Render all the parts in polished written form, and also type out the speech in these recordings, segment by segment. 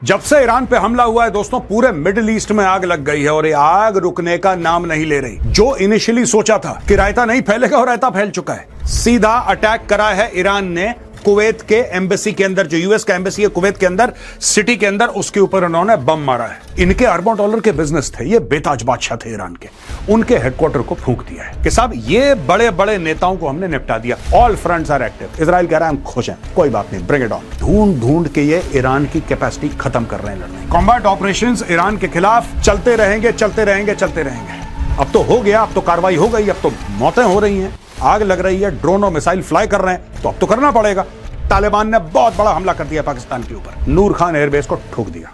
जब से ईरान पे हमला हुआ है दोस्तों, पूरे मिडिल ईस्ट में आग लग गई है और ये आग रुकने का नाम नहीं ले रही। जो इनिशियली सोचा था कि रायता नहीं फैलेगा और रायता फैल चुका है। सीधा अटैक करा है ईरान ने कुवैत के एम्बेसी के अंदर, जो यूएस का एम्बेसी है कुवैत के अंदर, सिटी के अंदर, उसके ऊपर उन्होंने बम मारा है। इनके अरबों डॉलर के बिजनेस थे, ये बेताज बादशाह थे ईरान के, उनके हेडक्वार्टर को फूंक दिया है कि साहब ये बड़े बड़े नेताओं को हमने निपटा दिया। All fronts are active. Israel कह रहा है हम खुश हैं, कोई बात नहीं, ब्रिंग इट ऑन। ढूंढ ढूंढ के ये ईरान की कैपेसिटी खत्म कर रहे हैं लड़ने। कॉम्बैट ऑपरेशंस ईरान के खिलाफ चलते रहेंगे, चलते रहेंगे, चलते रहेंगे। अब तो हो गया, अब तो कार्रवाई हो गई, अब तो मौतें हो रही हैं, आग लग रही है, ड्रोन और मिसाइल फ्लाई कर रहे हैं, तो अब तो करना पड़ेगा। तालिबान ने बहुत बड़ा हमला कर दिया पाकिस्तान के ऊपर, नूर खान एयरबेस को ठोक दिया।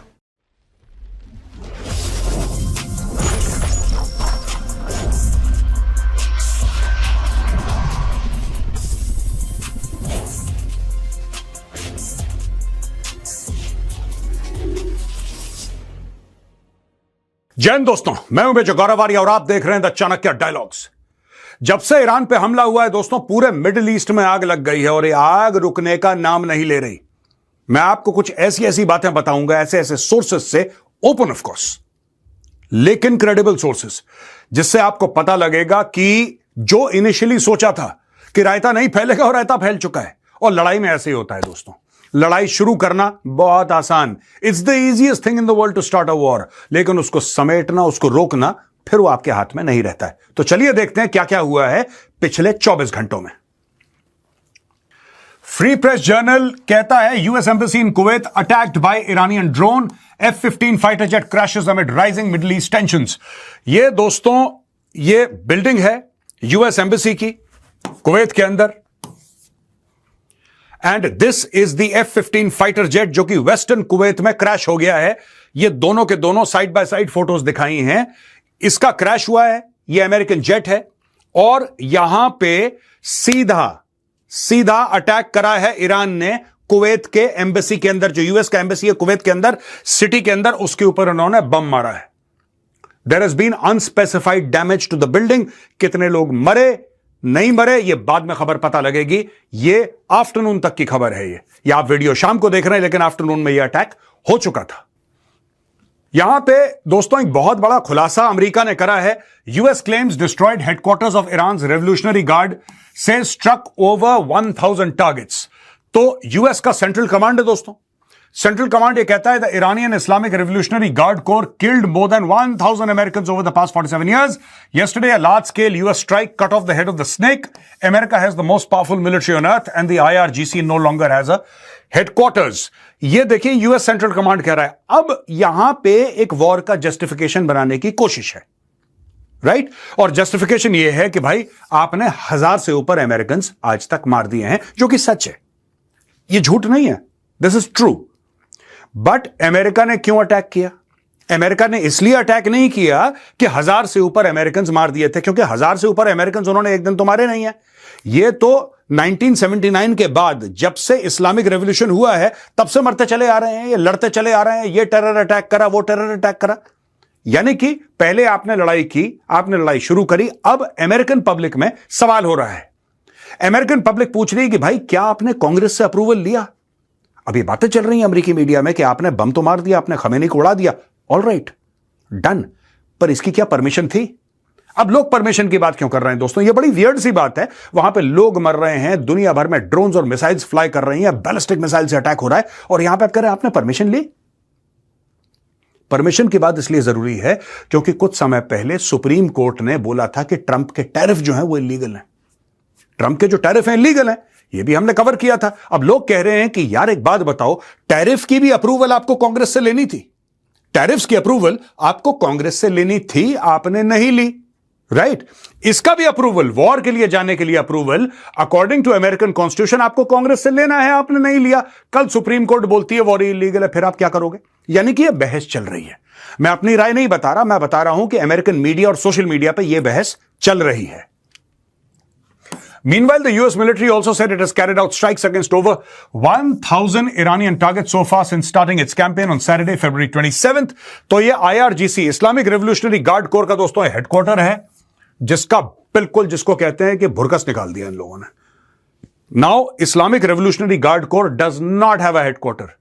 जय हिंद दोस्तों, मैं हूं मेजर गौरव आर्य और आप देख रहे हैं द चाणक्य डायलॉग्स। जब से ईरान पे हमला हुआ है दोस्तों, पूरे मिडिल ईस्ट में आग लग गई है और ये आग रुकने का नाम नहीं ले रही। मैं आपको कुछ ऐसी ऐसी बातें बताऊंगा, ऐसे ऐसे सोर्सेस से, ओपन ऑफ कोर्स, लेकिन क्रेडिबल सोर्सेस, जिससे आपको पता लगेगा कि जो इनिशियली सोचा था कि रायता नहीं फैलेगा और रायता फैल चुका है। और लड़ाई में ऐसे ही होता है दोस्तों, लड़ाई शुरू करना बहुत आसान, it's the easiest thing in the world to start a war, लेकिन उसको समेटना, उसको रोकना, फिर वो आपके हाथ में नहीं रहता है। तो चलिए देखते हैं क्या क्या हुआ है पिछले 24 घंटों में। फ्री प्रेस जर्नल कहता है US embassy in Kuwait attacked by Iranian drone, F-15 fighter jet crashes amid rising middle east tensions. ये दोस्तों, ये बिल्डिंग है यूएस एम्बेसी की कुवैत के अंदर, and this is the F-15 fighter jet जो कि वेस्टर्न कुवैत में क्रैश हो गया है। ये दोनों के दोनों साइड बाय साइड फोटोज दिखाई हैं। इसका क्रैश हुआ है, ये अमेरिकन जेट है, और यहां पे सीधा अटैक करा है ईरान ने कुवैत के एम्बेसी के अंदर, जो यूएस का एम्बेसी है कुवैत के अंदर, सिटी के अंदर, उसके ऊपर उन्होंने बम मारा है। There has been unspecified damage to the building. कितने लोग मरे, नहीं मरे, ये बाद में खबर पता लगेगी। ये आफ्टरनून तक की खबर है। ये आप वीडियो शाम को देख रहे हैं, लेकिन आफ्टरनून में यह अटैक हो चुका था। यहां पे दोस्तों एक बहुत बड़ा खुलासा अमेरिका ने करा है। US claims destroyed headquarters of Iran's revolutionary guard से स्ट्रक ओवर 1000 टारगेट्स। तो यूएस का सेंट्रल कमांड है दोस्तों, सेंट्रल कमांड ये कहता है the Iranian Islamic revolutionary guard core killed more than 1000 Americans over the past 47 years. Yesterday, a large-scale US strike cut off the head of the snake. America has the most powerful military on earth, and the IRGC no longer has a headquarters. ये देखिए, US central command कह रहा है। अब यहां पे एक war का जस्टिफिकेशन बनाने की कोशिश है, राइट? और जस्टिफिकेशन ये है कि भाई आपने 1000 से ऊपर अमेरिकन आज तक मार दिए हैं, जो कि सच है, ये झूठ नहीं है, this is true. But America ने क्यों अटैक किया? अमेरिका ने इसलिए अटैक नहीं किया कि 1000 से ऊपर अमेरिकन मार दिए थे, क्योंकि 1000 से ऊपर अमेरिकन उन्होंने एक दिन तो मारे नहीं है। ये तो 1979 के बाद, जब से इस्लामिक रेवोल्यूशन हुआ है, तब से मरते चले आ रहे हैं, ये लड़ते चले आ रहे हैं, ये टेरर अटैक करा, वो टेरर अटैक करा। यानी कि पहले आपने लड़ाई की, आपने लड़ाई शुरू करी, अब अमेरिकन पब्लिक में सवाल हो रहा है। अमेरिकन पब्लिक पूछ रही है कि भाई क्या आपने कांग्रेस से अप्रूवल लिया? अभी बातें चल रही हैं अमेरिकी मीडिया में कि आपने बम तो मार दिया, आपने खमेनी को उड़ा दिया, ऑल राइट, डन, पर इसकी क्या परमिशन थी? अब लोग परमिशन की बात क्यों कर रहे हैं दोस्तों? ये बड़ी वियर्ड सी बात है। वहां पे लोग मर रहे हैं, दुनिया भर में ड्रोन्स और मिसाइल्स फ्लाई कर रही हैं, बैलिस्टिक मिसाइल से अटैक हो रहा है, और यहां पे आप कह रहे हैं आपने परमिशन ली। परमिशन की बात इसलिए जरूरी है क्योंकि कुछ समय पहले सुप्रीम कोर्ट ने बोला था कि ट्रंप के टैरिफ जो है वो इलीगल है। ट्रंप के जो टैरिफ हैं इलीगल हैं, ये भी हमने कवर किया था। अब लोग कह रहे हैं कि यार एक बात बताओ, टैरिफ की भी अप्रूवल आपको कांग्रेस से लेनी थी, टैरिफ्स की अप्रूवल आपको कांग्रेस से लेनी थी, आपने नहीं ली, राइट? इसका भी अप्रूवल, वॉर के लिए जाने के लिए approval, according to American constitution आपको कांग्रेस से लेना है, आपने नहीं लिया। कल सुप्रीम कोर्ट बोलती है वॉर इलीगल है, फिर आप क्या करोगे? यानी कि यह बहस चल रही है। मैं अपनी राय नहीं बता रहा, मैं बता रहा हूं कि अमेरिकन मीडिया और सोशल मीडिया पर यह बहस चल रही है। Meanwhile, the US military also said it has carried out strikes against over 1000 Iranian targets so far since starting its campaign on Saturday, February 27th. तो ये IRGC, Islamic revolutionary guard core का दोस्तों हेडक्वार्टर है, जिसका बिल्कुल, जिसको कहते हैं कि भुरकस निकाल दिया इन लोगों ने। Now Islamic revolutionary guard core does not have a headquarter.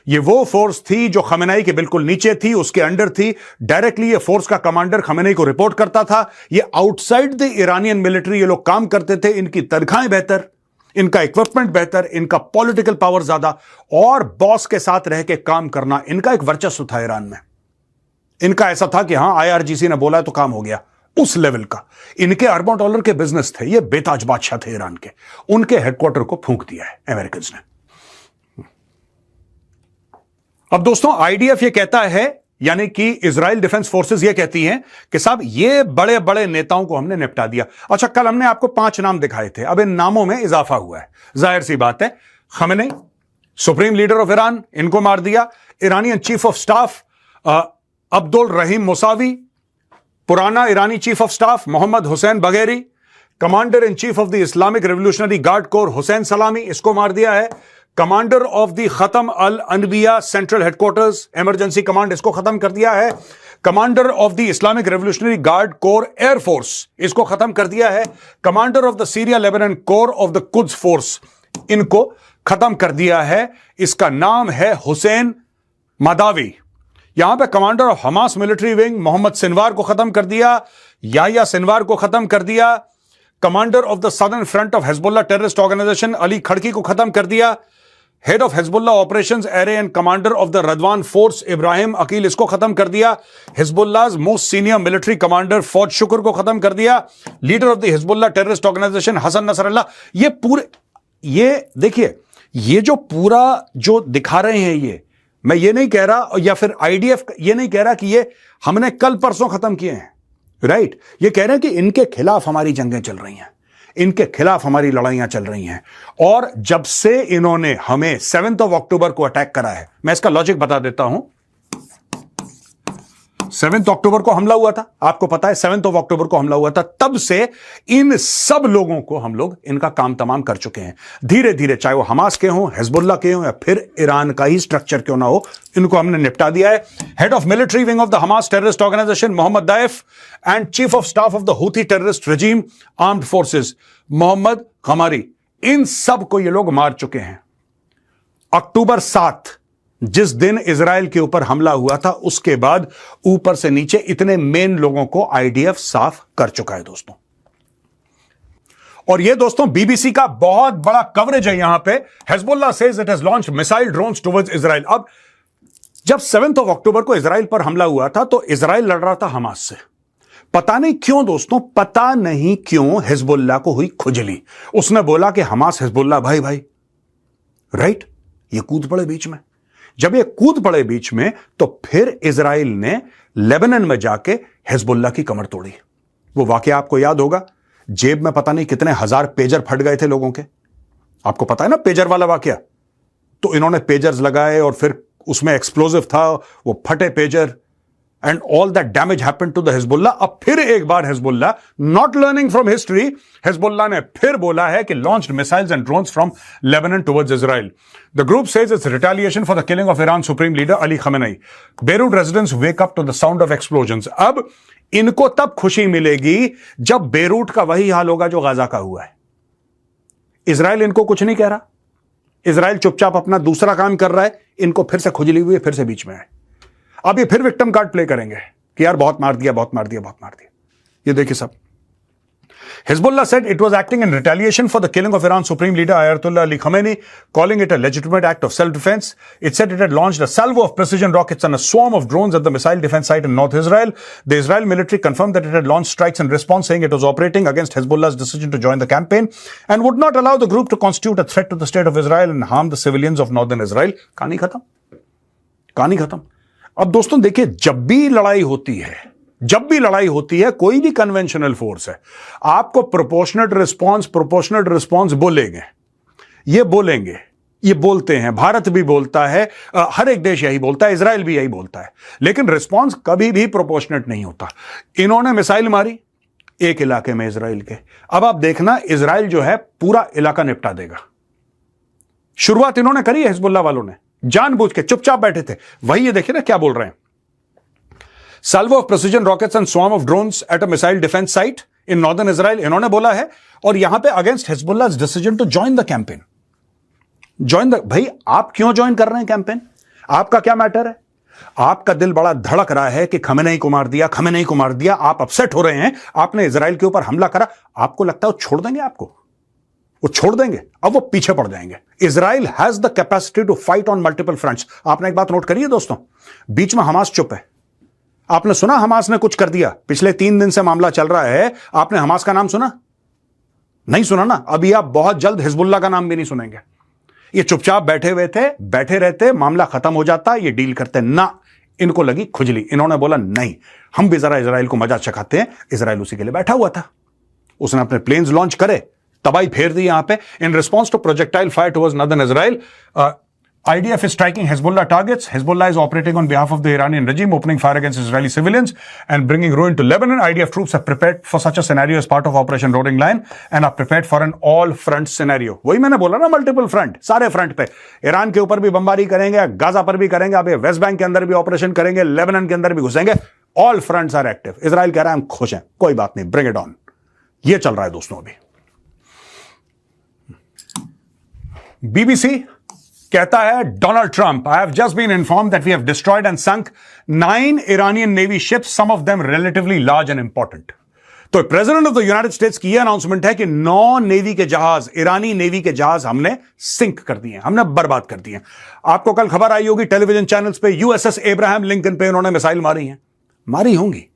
ये वो फोर्स थी जो खमेनेई के बिल्कुल नीचे थी, उसके अंडर थी। डायरेक्टली ये फोर्स का कमांडर खमेनेई को रिपोर्ट करता था। ये आउटसाइड द ईरानियन मिलिट्री ये लोग काम करते थे। इनकी तनख्वाहें बेहतर, इनका इक्विपमेंट बेहतर, इनका पॉलिटिकल पावर ज्यादा, और बॉस के साथ रह के काम करना इनका एक वर्चस्व था ईरान में। इनका ऐसा था कि हां, आईआरजीसी ने बोला तो काम हो गया, उस लेवल का। इनके अरबों डॉलर के बिजनेस थे, ये बेताज बादशाह थे ईरान के। उनके हेडक्वार्टर को फूंक दिया है अमेरिकन ने। अब दोस्तों, आईडीएफ ये कहता है, यानी कि इजराइल डिफेंस फोर्सेस ये कहती हैं कि साहब ये बड़े बड़े नेताओं को हमने निपटा दिया। अच्छा, कल हमने आपको 5 नाम दिखाए थे, अब इन नामों में इजाफा हुआ है। जाहिर सी बात है, Khamenei supreme leader of Iran, इनको मार दिया। Iranian chief of staff Abdul Rahim Mousavi, पुराना ईरानी chief of staff Mohammad Hossein Bagheri, commander in chief of the Islamic revolutionary guard corps Hossein Salami, इसको मार दिया है। Commander of the Khatam al Anbiya central headquarters emergency command, इसको खत्म कर दिया है। Commander of the Islamic revolutionary guard corps air force, इसको खत्म कर दिया है। Commander of the Syria Lebanon core of the Quds force, इनको खत्म कर दिया है। इसका नाम है हुसैन मदावी। यहां पे commander of Hamas military wing Mohammed Sinwar को खत्म कर दिया, याह्या सिनवार को खत्म कर दिया। Commander of the southern front of Hezbollah terrorist organisation Ali Karaki को खत्म कर दिया। Head of Hezbollah operations area and commander of the Radwan force Ibrahim Aqil, इसको खत्म कर दिया। Hezbollah most senior military commander Fuad Shukr को खत्म कर दिया। Leader of the Hezbollah terrorist organisation Hassan Nasrallah. ये पूरे, ये देखिए, ये जो पूरा जो दिखा रहे हैं, ये मैं ये नहीं कह रहा, या फिर आईडीएफ ये नहीं कह रहा कि ये हमने कल परसों खत्म किए हैं, राइट। ये कह रहे हैं कि इनके खिलाफ हमारी जंगें चल रही हैं, इनके खिलाफ हमारी लड़ाइयां चल रही हैं। और जब से इन्होंने हमें 7 अक्टूबर को अटैक करा है, मैं इसका लॉजिक बता देता हूं। 7 अक्टूबर को हमला हुआ था, आपको पता है 7 अक्टूबर को हमला हुआ था। तब से इन सब लोगों को हम लोग इनका काम तमाम कर चुके हैं। धीरे धीरे, चाहे वो हमास के हों, हिजबुल्लाह के हों, या फिर ईरान का ही स्ट्रक्चर क्यों ना हो, इनको हमने निपटा दिया है। Head of military wing of the Hamas terrorist organisation Mohammed Deif and chief of staff of the Houthi terrorist regime armed forces Mohammad Ghamari, इन सब को ये लोग मार चुके हैं। अक्टूबर 7, जिस दिन इजराइल के ऊपर हमला हुआ था, उसके बाद ऊपर से नीचे इतने मेन लोगों को आईडीएफ साफ कर चुका है दोस्तों। और ये दोस्तों बीबीसी का बहुत बड़ा कवरेज है यहां पे। Hezbollah says it has launched missile drones towards Israel. अब जब 7 अक्टूबर को इजराइल पर हमला हुआ था, तो इजराइल लड़ रहा था हमास से। पता नहीं क्यों दोस्तों, पता नहीं क्यों हिजबुल्लाह को हुई खुजली। उसने बोला कि हमास हिजबुल्लाह भाई भाई, राइट। ये कूद पड़े बीच में। जब ये कूद पड़े बीच में, तो फिर इजराइल ने लेबनान में जाके हिजबुल्लाह की कमर तोड़ी। वो वाकया आपको याद होगा, जेब में पता नहीं कितने हजार पेजर फट गए थे लोगों के। आपको पता है ना पेजर वाला वाकया। तो इन्होंने पेजर्स लगाए और फिर उसमें एक्सप्लोजिव था, वो फटे pager, and all that damage happened to the Hezbollah. अब फिर एक बार Hezbollah, not learning from history, Hezbollah ने फिर बोला है कि launched missiles and drones from Lebanon towards Israel. The group says it's retaliation for the killing of Iran supreme leader Ali Khamenei. Beirut residents wake up to the sound of explosions. अब इनको तब खुशी मिलेगी जब Beirut का वही हाल होगा जो गाजा का हुआ है। इजराइल इनको कुछ नहीं कह रहा, इजराइल चुपचाप अपना दूसरा काम कर रहा है। इनको फिर से खुजली हुई है, फिर से बीच में है। अब ये फिर विक्टिम कार्ड प्ले करेंगे कि यार बहुत मार दिया, बहुत मार दिया, बहुत मार दिया। ये देखिए सब। Hezbollah said it was acting in retaliation for the killing of Iran's Supreme Leader Ayatollah Ali Khamenei, calling it a legitimate act of self-defense. It said it had launched a salvo of precision rockets and a swarm of drones at the missile defense site in North Israel. The Israel military confirmed that it had launched strikes in response, saying it was operating against Hezbollah's decision to join the campaign and would not allow the group to constitute a threat to the state of Israel and harm the civilians of northern Israel. कहानी खत्म, कहानी खत्म। अब दोस्तों देखिए, जब भी लड़ाई होती है, कोई भी कन्वेंशनल फोर्स है, आपको प्रोपोर्शनल रिस्पॉन्स बोलेंगे, ये बोलते हैं, भारत भी बोलता है, हर एक देश यही बोलता है, इजराइल भी यही बोलता है, लेकिन रिस्पॉन्स कभी भी प्रोपोर्शनल नहीं होता। इन्होंने मिसाइल मारी एक इलाके में इजराइल के, अब आप देखना इजराइल जो है पूरा इलाका निपटा देगा। शुरुआत इन्होंने करी है, हिजबुल्लाह वालों ने जानबूझ के चुपचाप बैठे थे। वही ये देखिए ना क्या बोल रहे हैं, salvo of precision rockets and swarm of drones at a missile defense site in northern Israel, इन्होंने बोला है। और यहां पे against Hezbollah's decision to join the campaign। भाई आप क्यों ज्वाइन कर रहे हैं कैंपेन? आपका क्या मैटर है? आपका दिल बड़ा धड़क रहा है कि खमेनेई को मार दिया, खमेनेई को मार दिया, आप अपसेट हो रहे हैं, आपने इजराइल के ऊपर हमला करा, आपको लगता है वो छोड़ देंगे आपको? वो छोड़ देंगे? अब वो पीछे पड़ जाएंगे। Israel has the capacity to fight on multiple fronts. आपने एक बात नोट करी है दोस्तों, बीच में हमास चुप है। आपने सुना हमास ने कुछ कर दिया? पिछले 3 दिन से मामला चल रहा है, आपने हमास का नाम सुना? नहीं सुना ना। अभी आप बहुत जल्द हिजबुल्लाह का नाम भी नहीं सुनेंगे। ये चुपचाप बैठे हुए थे, बैठे रहते, मामला खत्म हो जाता, ये डील करते ना। इनको लगी खुजली, इन्होंने बोला नहीं, हम भी जरा इजराइल को मजा चखाते हैं। इजराइल उसी के लिए बैठा हुआ था। उसने अपने प्लेन्स लॉन्च करे, तबाही फेर दी यहां पे। In response to projectile fire towards northern Israel, IDF is striking Hezbollah targets. Hezbollah is operating on behalf of the Iranian regime, opening fire against Israeli civilians and bringing ruin to Lebanon. IDF troops have prepared for such a scenario as part of Operation Roaring Lion and are prepared for an all-front scenario. वही मैंने बोला ना, multiple front, सारे front पे। Iran के ऊपर भी बमबारी करेंगे, गाजा पर भी करेंगे, अब वेस्ट बैंक के अंदर भी ऑपरेशन करेंगे, लेबनान के अंदर भी घुसेंगे। All fronts are active. Israel कह रहा है हम खुश हैं, कोई बात नहीं, ब्रिंग इट ऑन। ये चल रहा है दोस्तों अभी। BBC कहता है Donald Trump, I have just been informed that we have destroyed and sunk 9 Iranian navy ships, some of them relatively large and important. तो president of the United States की यह अनाउंसमेंट है कि 9 नेवी के जहाज, ईरानी navy के जहाज हमने सिंक कर दिए, हमने बर्बाद कर दिए। आपको कल खबर आई होगी टेलीविजन चैनल्स पे, USS एब्राहम लिंकन पे उन्होंने मिसाइल मारी हैं। मारी होंगी,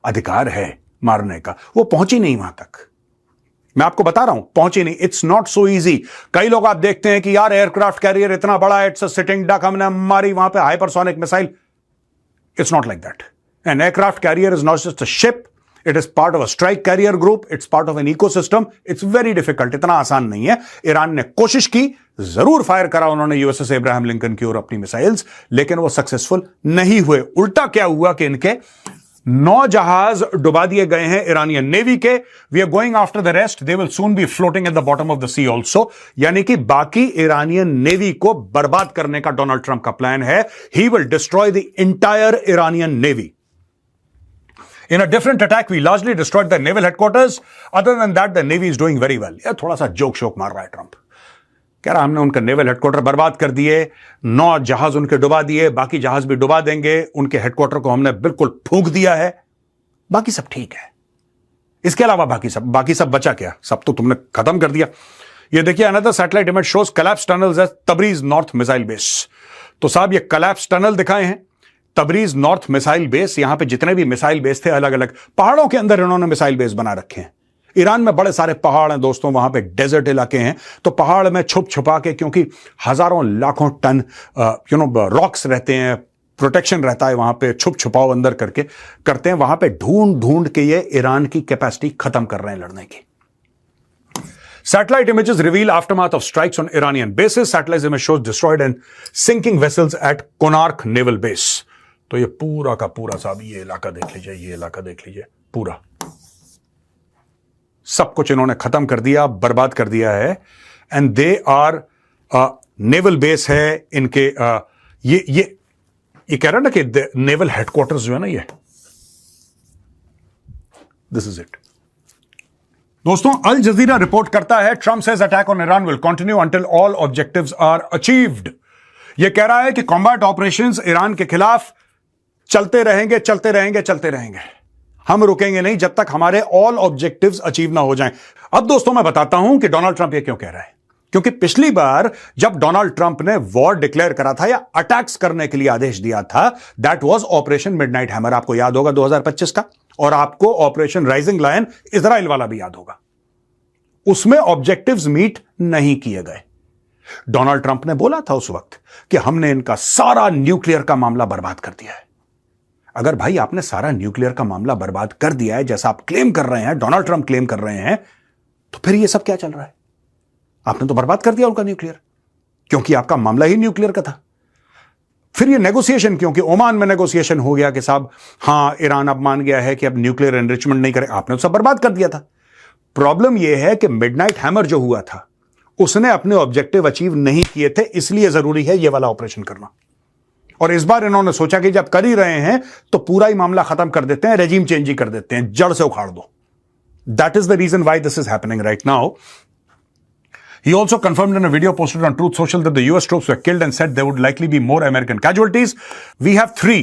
अधिकार है मारने का, वो पहुंची नहीं वहां तक। मैं आपको बता रहा हूं, पहुंची नहीं। It's not so easy. कई लोग आप देखते हैं कि यार एयरक्राफ्ट कैरियर इतना बड़ा है, इट्स अ सिटिंग डक, हमने मारी वहां पे hypersonic missile. It's not like that. An aircraft carrier is not just a ship, it is part of a strike carrier group, it's part of an ecosystem. It's very difficult, इतना आसान नहीं है। Iran ने कोशिश की, जरूर fire करा उन्होंने USS एब्राहम लिंकन की ओर अपनी मिसाइल्स, लेकिन वो सक्सेसफुल नहीं हुए। उल्टा क्या हुआ कि इनके 9 जहाज डुबा दिए गए हैं ईरानियन नेवी के। We are going after the rest, they will soon be floating at the bottom of the sea also. यानी कि बाकी ईरानियन नेवी को बर्बाद करने का डोनाल्ड ट्रंप का प्लान है। He will destroy the entire Iranian navy. In a different attack, we largely destroyed their naval headquarters. Other than that, the Navy is doing very well. यह थोड़ा सा joke शोक मार रहा है ट्रंप। कह रहा हमने उनका नेवल हेडक्वार्टर बर्बाद कर दिए, 9 जहाज उनके डुबा दिए, बाकी जहाज भी डुबा देंगे, उनके हेडक्वार्टर को हमने बिल्कुल फूंक दिया है, बाकी सब ठीक है। इसके अलावा बाकी सब बचा क्या? सब तो तुमने खत्म कर दिया। ये देखिए, another satellite image shows collapse tunnels at Tabriz north missile base. तो साहब ये कोलैप्स टनल दिखाए हैं तबरीज नॉर्थ मिसाइल बेस। यहां पे जितने भी मिसाइल बेस थे, अलग अलग पहाड़ों के अंदर इन्होंने मिसाइल बेस बना रखे हैं। ईरान में बड़े सारे पहाड़ हैं दोस्तों, वहां पे डेजर्ट इलाके हैं, तो पहाड़ में छुप छुपा के, क्योंकि हजारों लाखों टन रॉक्स रहते हैं, प्रोटेक्शन रहता है वहां पे, छुप छुपाओ अंदर करके करते हैं, वहां पे ढूंढ ढूंढ के ये ईरान की कैपेसिटी खत्म कर रहे हैं लड़ने की। Satellite images reveal aftermath of strikes on Iranian bases. Satellite image shows destroyed and sinking vessels at Konark Naval Base. तो ये पूरा का पूरा साहब, ये इलाका देख लीजिए, ये इलाका देख लीजिए, पूरा सब कुछ इन्होंने खत्म कर दिया, बर्बाद कर दिया है। And they are naval base है इनके। ये कह रहा ना कि नेवल हेडक्वार्टर्स जो है ना, ये दिस इज इट दोस्तों। अल जजीरा रिपोर्ट करता है, Trump says attack on Iran will continue until all objectives are achieved. यह कह रहा है कि कॉम्बैट ऑपरेशंस ईरान के खिलाफ चलते रहेंगे, चलते रहेंगे, चलते रहेंगे। हम रुकेंगे नहीं जब तक हमारे ऑल ऑब्जेक्टिव्स अचीव ना हो जाएं। अब दोस्तों मैं बताता हूं कि डोनाल्ड ट्रंप ये क्यों कह रहा है। क्योंकि पिछली बार जब डोनाल्ड ट्रंप ने वॉर डिक्लेयर करा था या अटैक्स करने के लिए आदेश दिया था, that was operation midnight hammer. आपको याद होगा 2025 का, और आपको ऑपरेशन राइजिंग लायन इजराइल वाला भी याद होगा। उसमें ऑब्जेक्टिव्स मीट नहीं किए गए। डोनाल्ड ट्रंप ने बोला था उस वक्त कि हमने इनका सारा न्यूक्लियर का मामला बर्बाद कर दिया है। अगर भाई आपने सारा न्यूक्लियर का मामला बर्बाद कर दिया है, जैसा आप क्लेम कर रहे हैं, डोनाल्ड ट्रंप क्लेम कर रहे हैं, तो फिर ये सब क्या चल रहा है? आपने तो बर्बाद कर दिया उनका न्यूक्लियर, क्योंकि आपका मामला ही न्यूक्लियर का था। फिर ये नेगोशिएशन, क्योंकि ओमान में नेगोशिएशन हो गया कि साहब हां ईरान अब मान गया है कि अब न्यूक्लियर एनरिचमेंट नहीं करे, आपने तो सब बर्बाद कर दिया था। प्रॉब्लम यह है कि मिडनाइट हैमर जो हुआ था, उसने अपने ऑब्जेक्टिव अचीव नहीं किए थे, इसलिए जरूरी है यह वाला ऑपरेशन करना। और इस बार इन्होंने सोचा कि जब कर ही रहे हैं तो पूरा ही मामला खत्म कर देते हैं, रेजिम चेंज ही कर देते हैं, जड़ से उखाड़ दो। That is the reason why this is happening right now. He also confirmed in a video posted on Truth Social that the US troops were killed and said there would likely be more American casualties. We have 3,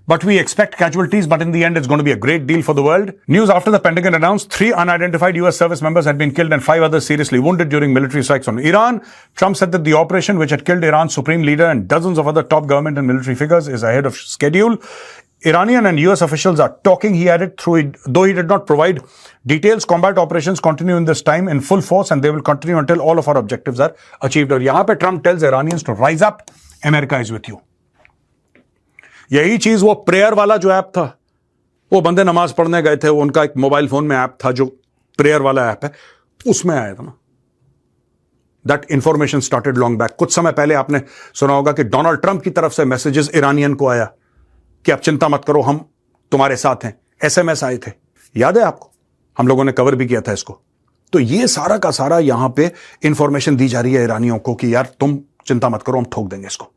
but we expect casualties, but in the end, it's going to be a great deal for the world. News after the Pentagon announced 3 unidentified US service members had been killed and 5 others seriously wounded during military strikes on Iran. Trump said that the operation, which had killed Iran's supreme leader and dozens of other top government and military figures, is ahead of schedule. Iranian and US officials are talking, he added, though he did not provide details. Combat operations continue in this time in full force and they will continue until all of our objectives are achieved. और यहाँ पे Trump tells Iranians to rise up, America is with you. यही चीज वो prayer वाला जो app था, वो बंदे नमाज पढ़ने गए थे, उनका एक मोबाइल फोन में ऐप था जो प्रेयर वाला ऐप है, उसमें आया था ना. That information started long back. कुछ समय पहले आपने सुना होगा कि डोनाल्ड ट्रंप की तरफ से मैसेजेस ईरानियन को आया कि आप चिंता मत करो, हम तुम्हारे साथ हैं. एसएमएस आए थे, याद है आपको? हम लोगों ने कवर भी किया था इसको. तो ये सारा का सारा यहां पे इंफॉर्मेशन दी जा रही है ईरानियों को कि यार तुम चिंता मत करो, हम ठोक देंगे इसको,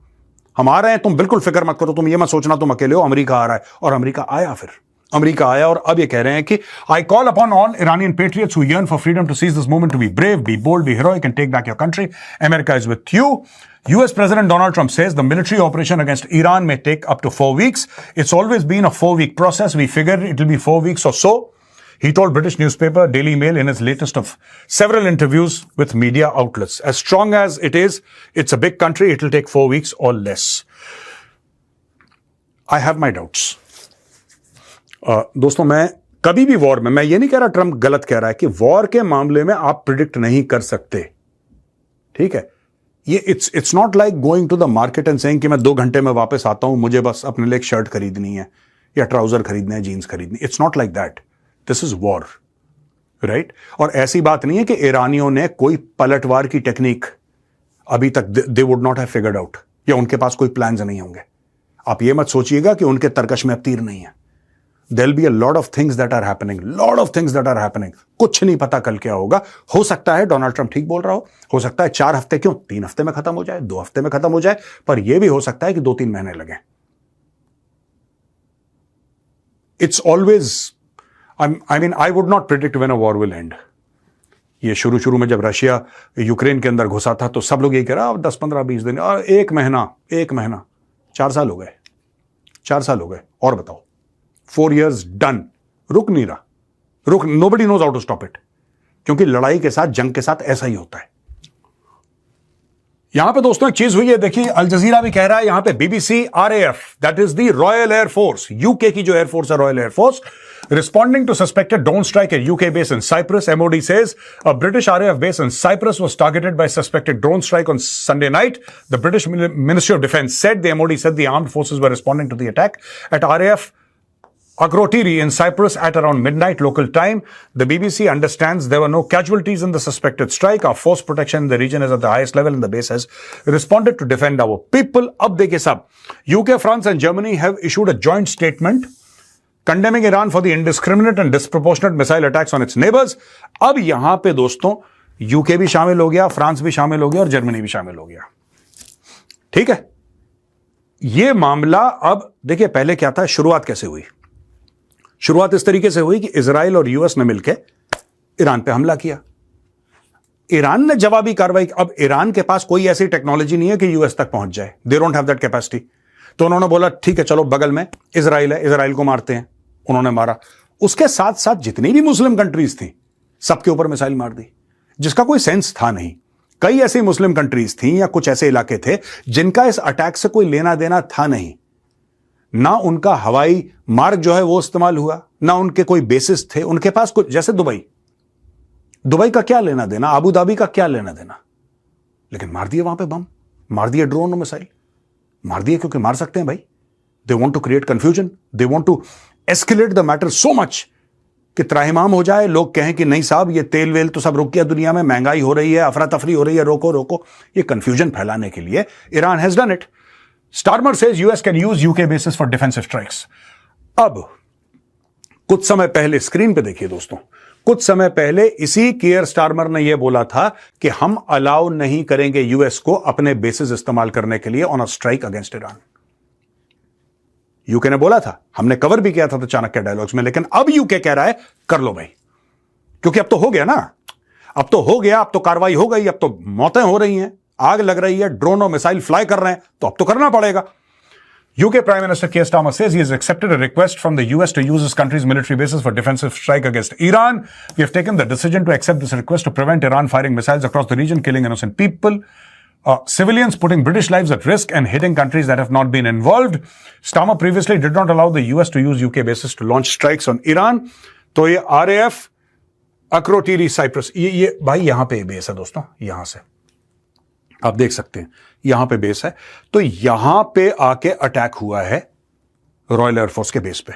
हम आ रहे हैं, तुम बिल्कुल फिक्र मत करो, तुम ये मत सोचना तुम अकेले हो, अमेरिका आ रहा है. और अमेरिका आया, फिर अमेरिका आया और अब ये कह रहे हैं कि I call upon all Iranian patriots who yearn for freedom to seize this moment to be brave, be bold, be heroic and take back your country. America is with you. US President Donald Trump says the military operation against Iran may take up to 4 weeks. It's always been a 4-week process. We figured it will be 4 weeks or so. He told British newspaper Daily Mail in his latest of several interviews with media outlets. As strong as it is, it's a big country. It will take 4 weeks or less. I have my doubts. दोस्तों, मैं कभी भी war में, मैं ये नहीं कह रहा ट्रंप गलत कह रहा है कि वॉर के मामले में आप प्रिडिक्ट नहीं कर सकते, ठीक है? ये it's not like going to the market and saying कि मैं 2 घंटे में वापस आता हूं, मुझे बस अपने लिए एक शर्ट खरीदनी है या ट्राउजर खरीदने हैं, जीन्स खरीदनी. It's not like that. This is war, right? और ऐसी बात नहीं है कि ईरानियों ने कोई पलटवार की टेक्निक अभी तक they would not have figured out, या उनके पास कोई प्लान्स नहीं होंगे. आप ये मत सोचिएगा कि उनके तरकश में अब तीर नहीं है. There'll be a lot of things that are happening. कुछ नहीं पता कल क्या होगा. हो सकता है डोनाल्ड ट्रंप ठीक बोल रहा हो सकता है 4 हफ्ते क्यों 3 हफ्ते में खत्म हो जाए, 2 हफ्ते में खत्म हो जाए, पर यह भी हो सकता है कि 2-3 महीने लगे. It's always, I would not predict when a war will end. ये शुरू में जब रशिया यूक्रेन के अंदर घुसा था तो सब लोग यही कह रहा 10-15-20 दिन और 1 महीना 4 साल हो गए, 4 साल हो गए, और बताओ 4 years डन. रुक नहीं रहा, nobody knows how to stop it, क्योंकि लड़ाई के साथ, जंग के साथ ऐसा ही होता है. यहां पे दोस्तों एक चीज हुई है, देखिए अल जजीरा भी कह रहा है, यहां पे BBC RAF, that is the royal air force, UK की जो एयरफोर्स है, royal air force, responding to suspected drone strike at UK base in Cyprus. MOD says a British RAF base in Cyprus was targeted by suspected drone strike on Sunday night. The British Ministry of Defense said, the MOD said the armed forces were responding to the attack at RAF Akrotiri in Cyprus at around midnight local time. The BBC understands there were no casualties in the suspected strike. Our force protection in the region is at the highest level and the base has responded to defend our people. Ab dekhiye sab, UK, France and Germany have issued a joint statement condemning Iran for the indiscriminate and disproportionate missile attacks on its neighbors. अब यहां पे दोस्तों UK भी शामिल हो गया, France भी शामिल हो गया और जर्मनी भी शामिल हो गया. ठीक है, यह मामला अब देखिए, पहले क्या था, शुरुआत कैसे हुई? शुरुआत इस तरीके से हुई कि इजराइल और यूएस ने मिलकर ईरान पे हमला किया. ईरान ने जवाबी कार्रवाई. अब ईरान के पास कोई ऐसी टेक्नोलॉजी नहीं है कि यूएस तक पहुंच जाए. They don't have that capacity. तो उन्होंने बोला ठीक है, चलो बगल में इजराइल है, इजराइल को मारते हैं. उन्होंने मारा. उसके साथ साथ जितनी भी मुस्लिम कंट्रीज थी सबके ऊपर मिसाइल मार दी, जिसका कोई सेंस था नहीं. कई ऐसी मुस्लिम कंट्रीज थी या कुछ ऐसे इलाके थे जिनका इस अटैक से कोई लेना देना था नहीं. ना उनका हवाई मार्ग जो है वो इस्तेमाल हुआ, ना उनके कोई बेसिस थे उनके पास कुछ. जैसे दुबई का क्या लेना देना, अबू धाबी का क्या लेना देना, लेकिन मार दिए वहां पे बम, मार दिए ड्रोन और मिसाइल, मार दिए क्योंकि मार सकते हैं भाई. They want to create confusion, they want to escalate the matter so much कि त्राहिमाम हो जाए, लोग कहें कि नहीं साहब ये तेल वेल तो सब रुक गया दुनिया में, महंगाई हो रही है, अफरा तफरी हो रही है, रोको रोको. ये कंफ्यूजन फैलाने के लिए Iran has done it. Starmer says US can use UK bases for defensive strikes. अब कुछ समय पहले, स्क्रीन पे देखिए दोस्तों, कुछ समय पहले इसी कियर स्टारमर ने यह बोला था कि हम अलाउ नहीं करेंगे यूएस को अपने बेसिस इस्तेमाल करने के लिए on a strike against Iran. UK ने बोला था, हमने कवर भी किया था तो चाणक्य डायलॉग्स में, लेकिन अब यूके कह रहा है कर लो भाई, क्योंकि अब तो हो गया ना. अब तो हो गया, अब तो कार्रवाई हो गई, अब तो मौतें हो रही हैं, आग लग रही है, ड्रोन और मिसाइल फ्लाई कर रहे हैं, तो अब तो करना पड़ेगा। UK Prime Minister Keir Starmer says he has accepted a request from the US to use his country's military bases for defensive strike against Iran. We have taken the decision to accept this request to prevent Iran firing missiles across the region, killing innocent people, civilians, putting British lives at risk and hitting countries that have not been involved. Starmer previously did not allow the US to use UK bases to launch strikes on Iran. तो ये RAF अक्रोटीरी Cyprus, ये भाई यहां पे base है दोस्तों, यहां से आप देख सकते हैं, यहां पे बेस है। तो यहां पे आके अटैक हुआ है रॉयल एयरफोर्स के बेस पे।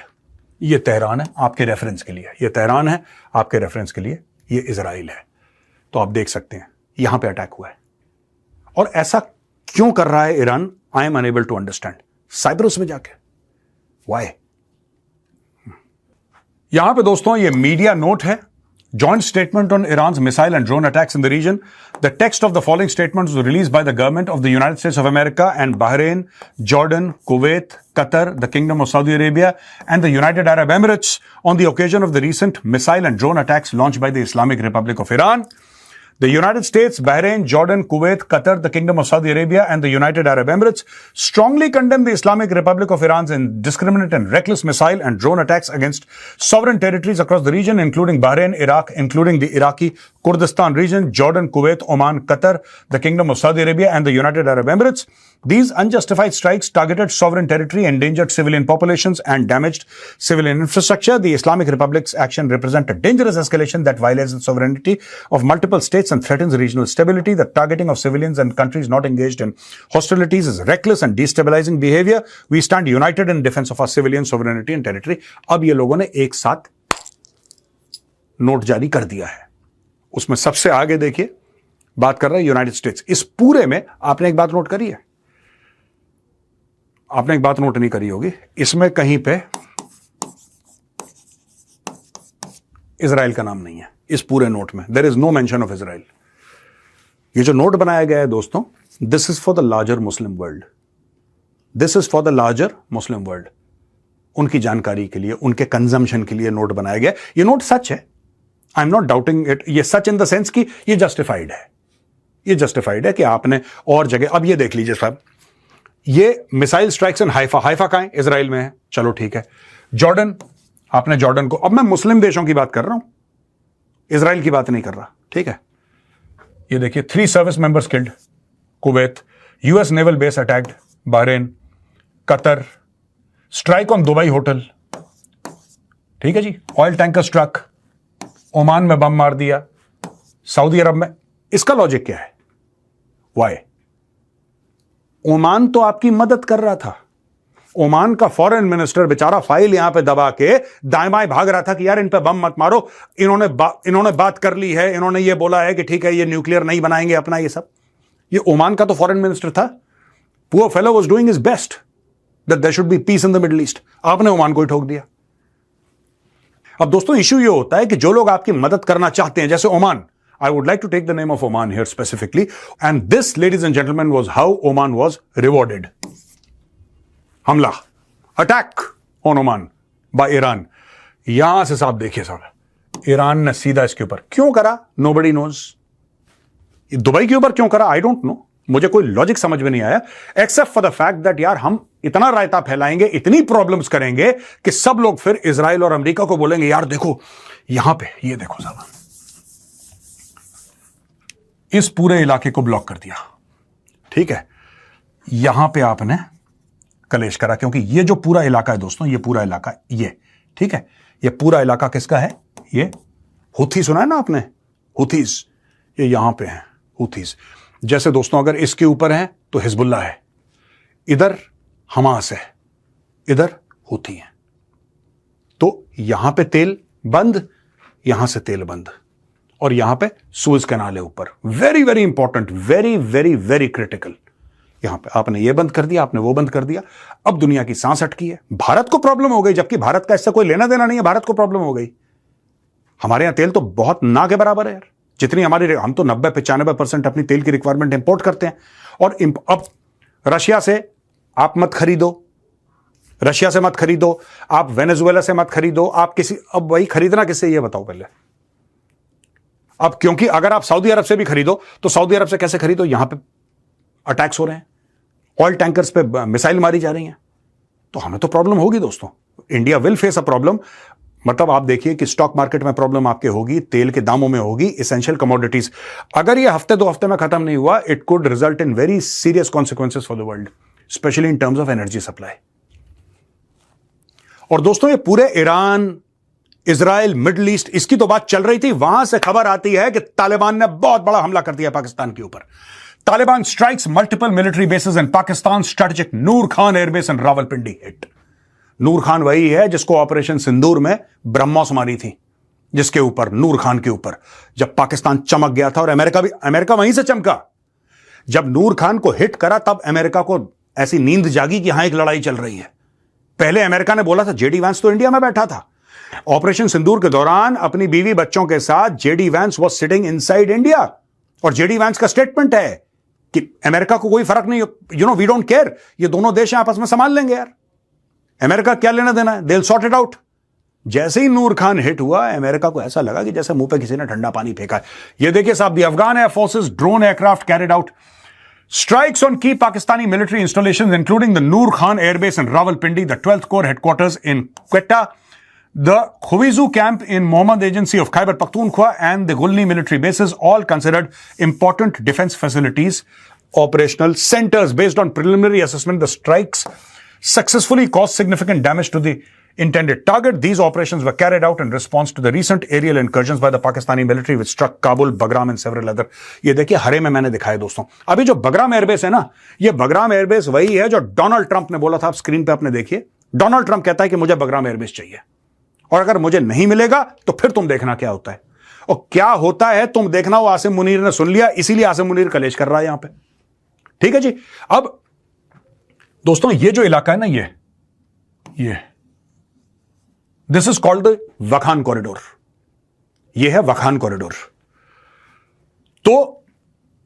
ये तेहरान है, आपके रेफरेंस के लिए, ये तेहरान है आपके रेफरेंस के लिए, ये इजराइल है। तो आप देख सकते हैं यहां पे अटैक हुआ है। और ऐसा क्यों कर रहा है Iran? I am unable to understand. Cyprus में जाके वाई? यहां पे दोस्तों ये मीडिया नोट है, joint statement on Iran's missile and drone attacks in the region. The text of the following statements was released by the government of the United States of America and Bahrain, Jordan, Kuwait, Qatar, the Kingdom of Saudi Arabia, and the United Arab Emirates on the occasion of the recent missile and drone attacks launched by the Islamic Republic of Iran. The United States, Bahrain, Jordan, Kuwait, Qatar, the Kingdom of Saudi Arabia, and the United Arab Emirates strongly condemn the Islamic Republic of Iran's indiscriminate and reckless missile and drone attacks against sovereign territories across the region, including Bahrain, Iraq, including the Iraqi Kurdistan region, Jordan, Kuwait, Oman, Qatar, the Kingdom of Saudi Arabia, and the United Arab Emirates. These unjustified strikes targeted sovereign territory, endangered civilian populations, and damaged civilian infrastructure. The Islamic Republic's action represents a dangerous escalation that violates the sovereignty of multiple states and threatens regional stability. The targeting of civilians and countries not engaged in hostilities is reckless and destabilizing behavior. We stand united in defense of our civilian sovereignty and territory. अब ये लोगों ने एक साथ note जारी कर दिया है। उसमें सबसे आगे देखिए बात कर रहा है यूनाइटेड स्टेट्स। इस पूरे में आपने एक बात नोट करी है, आपने एक बात नोट नहीं करी होगी, इसमें कहीं पे इजराइल का नाम नहीं है। इस पूरे नोट में there is no mention of Israel. ये जो नोट बनाया गया है दोस्तों, this is for the larger Muslim world, this is for the larger Muslim world. उनकी जानकारी के लिए, उनके कंजम्पशन के लिए नोट बनाया गया। ये नोट सच है, I am not doubting it. ये सच इन द सेंस कि ये जस्टिफाइड है, ये जस्टिफाइड है कि आपने और जगह। अब ये देख लीजिए साहब, ये missile strikes in Haifa, Haifa कहां है? इजराइल में है, चलो ठीक है। जॉर्डन, आपने जॉर्डन को, अब मैं मुस्लिम देशों की बात कर रहा हूं, इजराइल की बात नहीं कर रहा, ठीक है। ये देखिए 3 service members killed, Kuwait, US naval base attacked, Bahrain, Qatar, strike on Dubai hotel, ठीक है जी, ऑयल टैंकर स्ट्रक, ओमान में बम मार दिया, सऊदी अरब में। इसका लॉजिक क्या है? वाई? ओमान तो आपकी मदद कर रहा था। ओमान का फॉरेन मिनिस्टर बेचारा फाइल यहां पे दबा के दाएं बाएं भाग रहा था कि यार इन पे बम मत मारो, इन्होंने बात कर ली है, इन्होंने ये बोला है कि ठीक है ये न्यूक्लियर नहीं बनाएंगे अपना, ये सब। ये ओमान का तो फॉरेन मिनिस्टर था। Poor fellow was doing his best that there should be peace in the Middle East. आपने ओमान को ही ठोक दिया। अब दोस्तों इश्यू ये होता है कि जो लोग आपकी मदद करना चाहते हैं, जैसे Oman, I would like to take the name of Oman here specifically, and this, ladies and gentlemen, was how Oman was rewarded. हमला, attack on Oman by Iran. यहां से साहब देखिए साहब, ईरान ने सीधा इसके ऊपर क्यों करा? Nobody knows. दुबई के ऊपर क्यों करा? I don't know. मुझे कोई लॉजिक समझ में नहीं आया, except for the fact that यार हम इतना रायता फैलाएंगे, इतनी प्रॉब्लम्स करेंगे कि सब लोग फिर इजराइल और अमेरिका को बोलेंगे यार देखो यहां पे, ये देखो साहब, इस पूरे इलाके को ब्लॉक कर दिया, ठीक है। यहां पे आपने कलेश करा, क्योंकि ये जो पूरा इलाका है दोस्तों, ये पूरा इलाका, ये ठीक है, ये पूरा इलाका किसका है? ये हुथी, सुना है ना आपने, हुथीज, ये यहां पे है हुथीज। जैसे दोस्तों अगर इसके ऊपर है तो हिजबुल्लाह है, इधर हमास है, इधर हुथी है। तो यहां पे तेल बंद, यहां से तेल बंद, और यहां पे सुएज कैनाल है ऊपर। Very very important, very very very critical. यहां पे आपने ये बंद कर दिया, आपने वो बंद कर दिया। अब दुनिया की सांस अटकी है, भारत को प्रॉब्लम हो गई, जबकि भारत का इससे कोई लेना देना नहीं है, भारत को प्रॉब्लम हो गई। हमारे यहां तेल तो बहुत ना के बराबर है यार, जितनी हमारी, हम तो 90-95% अपनी तेल की रिक्वायरमेंट इंपोर्ट करते हैं। और अब रशिया से आप मत खरीदो, रशिया से मत खरीदो, आप वेनेजुएला से मत खरीदो, आप किसी, अब वही खरीदना किससे ये बताओ पहले। अब क्योंकि अगर आप सऊदी अरब से भी खरीदो तो सऊदी अरब से कैसे खरीदो, यहां पे अटैक्स हो रहे हैं, ऑयल टैंकर्स पे मिसाइल मारी जा रही हैं, तो हमें तो प्रॉब्लम होगी दोस्तों। India will face a problem. मतलब आप देखिए कि स्टॉक मार्केट में प्रॉब्लम आपके होगी, तेल के दामों में होगी, एसेंशियल कमोडिटीज। अगर ये हफ्ते 2 हफ्ते में खत्म नहीं हुआ, it could result in very serious consequences for the world, specially in terms of energy supply. और दोस्तों, ये पूरे ईरान, इजराइल, मिडिल ईस्ट, इसकी तो बात चल रही थी, वहां से खबर आती है कि तालिबान ने बहुत बड़ा हमला कर दिया पाकिस्तान के ऊपर। Taliban strikes multiple military bases in Pakistan, strategic Nur Khan airbase in Rawalpindi hit. Nur Khan वही है जिसको ऑपरेशन सिंदूर में ब्रह्मोस मारी थी, जिसके ऊपर, नूर खान के ऊपर, जब पाकिस्तान चमक गया था, और अमेरिका वहीं से चमका। जब नूर खान को हिट करा तब अमेरिका को ऐसी नींद जागी कि हां एक लड़ाई चल रही है। पहले अमेरिका ने बोला था, जेडी वैंस तो इंडिया में बैठा था। ऑपरेशन सिंदूर के दौरान अपनी बीवी बच्चों के साथ JD Vance was sitting inside India, और जेडी वैंस का स्टेटमेंट है कि अमेरिका को कोई फर्क नहीं, वी डोंट केयर, ये दोनों देश आपस में संभाल लेंगे यार, अमेरिका क्या लेना देना है, they will sort it out. जैसे ही नूर खान हिट हुआ, अमेरिका को ऐसा लगा कि जैसे मुंह पे किसी ने ठंडा पानी फेंका है। ये देखिए साहब, the Afghan air forces drone aircraft carried out strikes on key Pakistani military installations, including the Noor Khan Air Base in Rawalpindi, the 12th Corps headquarters in Quetta, the Khuizu camp in Mohammad Agency of Khyber Pakhtunkhwa, and the Gulni military bases, all considered important defense facilities, operational centers. Based on preliminary assessment, the strikes successfully caused significant damage to the intended target. These operations were carried out in response to the recent aerial incursions by the Pakistani military, which struck Kabul, Bagram and several other. ये देखिए हरे में मैंने दिखाया दोस्तों। अभी जो Bagram airbase है ना, ये बगराम एयरबेस वही है जो डोनाल्ड ट्रंप ने बोला था। आप स्क्रीन पे आपने देखिए, डोनाल्ड ट्रंप कहता है कि मुझे बगराम एयरबेस चाहिए, और अगर मुझे नहीं मिलेगा तो फिर तुम देखना क्या होता है। और क्या होता है तुम देखना। वो आसिम मुनीर ने सुन लिया, इसीलिए आसिम मुनीर कलेश कर रहा है यहां पे। ठीक है जी। अब दोस्तों, ये जो इलाका है ना, ये this is called the वखान corridor. ये है वखान कॉरिडोर। तो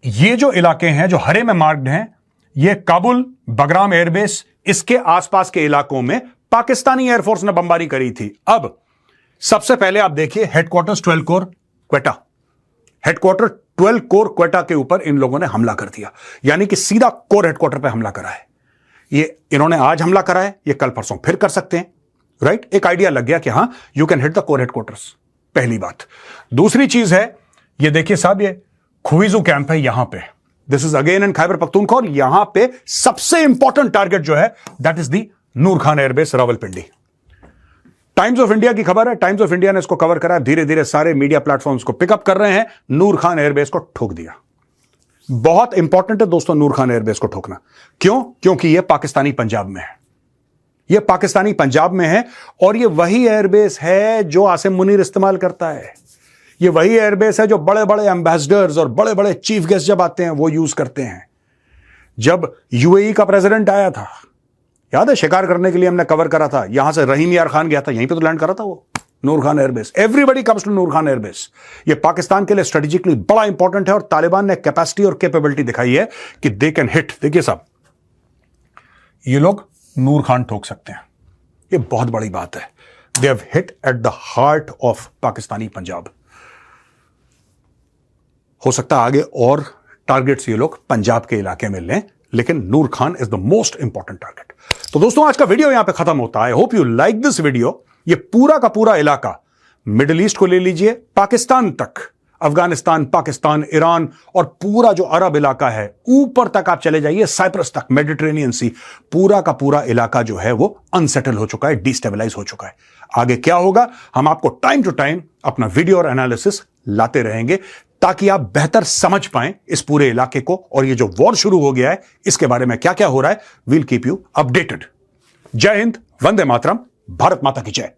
ये जो इलाके हैं जो हरे में मार्क्ड हैं, ये काबुल, बगराम एयरबेस, इसके आसपास के इलाकों में पाकिस्तानी एयरफोर्स ने बमबारी करी थी। अब सबसे पहले आप देखिए headquarters 12 core Quetta, headquarter 12 core Quetta के ऊपर इन लोगों ने हमला कर दिया, यानी कि सीधा कोर हेडक्वार्टर पे हमला करा है। ये इन्होंने आज हमला करा है, ये कल परसों फिर कर सकते हैं, राइट। एक आइडिया लग गया कि हां, you can hit the core headquarters, पहली बात। दूसरी चीज है, ये देखिए साहब, ये खुइजू कैंप है यहां पे, this is again in Khyber Pakhtunkhwa, और यहां पे सबसे इंपॉर्टेंट टारगेट जो है that is the Noor Khan airbase Rawalpindi. Times of India की खबर है, टाइम्स ऑफ इंडिया ने इसको कवर करा, धीरे धीरे सारे मीडिया प्लेटफॉर्म्स को पिकअप कर रहे हैं। नूर खान एयरबेस को ठोक दिया। बहुत इंपॉर्टेंट है दोस्तों नूर खान एयरबेस को ठोकना। क्यों? क्योंकि यह पाकिस्तानी पंजाब में है, यह पाकिस्तानी पंजाब में है, और यह वही एयरबेस है जो आसिम मुनीर इस्तेमाल करता है। यह वही एयरबेस है जो बड़े बड़े एम्बेसडर्स और बड़े बड़े चीफ गेस्ट जब आते हैं वो यूज करते हैं। जब यूएई का प्रेसिडेंट आया था, याद है, शिकार करने के लिए हमने कवर करा था, यहां से रहीम यार खान गया था, यहीं पे तो लैंड करा था वो, Nur Khan airbase. Everybody comes to Nur Khan airbase. ये पाकिस्तान के लिए स्ट्रेटेजिकली बड़ा इंपॉर्टेंट है, और तालिबान ने कैपेसिटी और कैपेबिलिटी दिखाई है कि दे कैन हिट। देखिए साहब, ये लोग नूर खान ठोक सकते हैं, ये बहुत बड़ी बात है। They have hit at the heart of Pakistani Punjab. हो सकता है आगे और टारगेट्स ये लोग पंजाब के इलाके में लें, लेकिन Nur Khan is the most important target. तो दोस्तों, आज का वीडियो यहां पे खत्म होता है। Hope you like this video. ये पूरा का पूरा इलाका, मिडिल ईस्ट को ले लीजिए, पाकिस्तान तक, अफगानिस्तान, पाकिस्तान, ईरान, और पूरा जो अरब इलाका है ऊपर तक आप चले जाइए, साइप्रस तक, मेडिटेरेनियन सी, पूरा का पूरा इलाका जो है वो अनसेटल हो चुका है, डिस्टेबलाइज हो चुका है। आगे क्या होगा, हम आपको टाइम टू टाइम अपना वीडियो और एनालिसिस लाते रहेंगे, ताकि आप बेहतर समझ पाएं इस पूरे इलाके को, और ये जो वॉर शुरू हो गया है इसके बारे में क्या क्या हो रहा है। We'll keep you updated. जय हिंद, वंदे मातरम, भारत माता की जय।